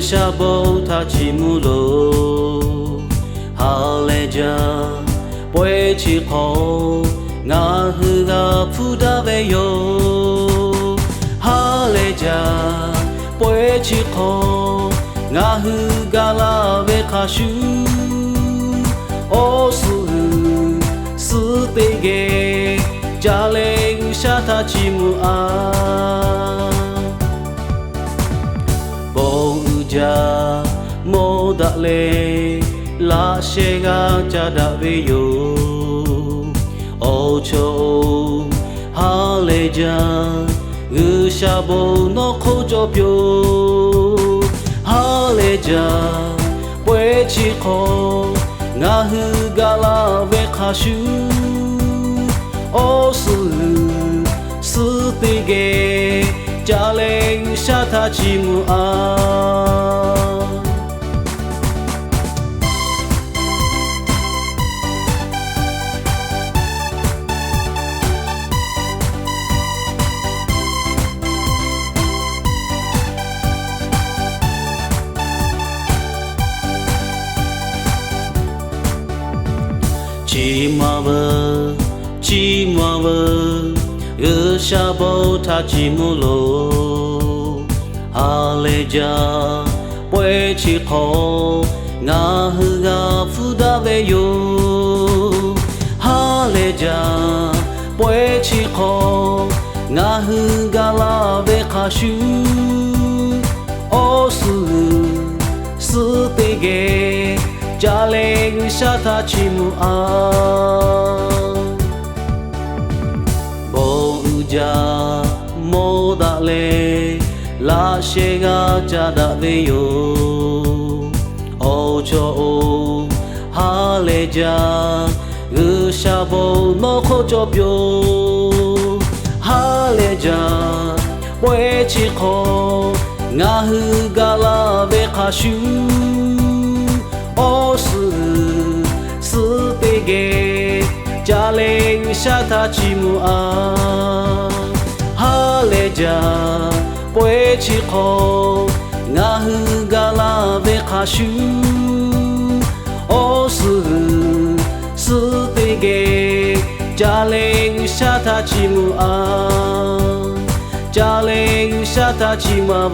下波他起木罗，哈雷家不会起后，俺和个普达维哟，哈雷家不会起后，俺和个拉维卡修，哦是得给家里下他起木啊。Ja moda le la shega jada veyo ocho hale ja usha bo no khojo pyo hale ja pwe chi kho nga hu ga la ve kha shu o su ti ge家里下他起木啊，起马文。下波他起木罗，哈雷家不会起后，俺和个普达维哟，哈雷家不会起后，俺和个拉维卡修，哦是得给家里下他起木啊。Ja moda le la shega jada veyo ocho hale ja usha bo no khojo pyo hale ja pwe chi kho nga hu ga la ve kha shu o su te ge家里下他起木啊，哈雷家不会起后，俺和个拉维卡修，哦是得给家里下他起木啊，家里下他起木啊。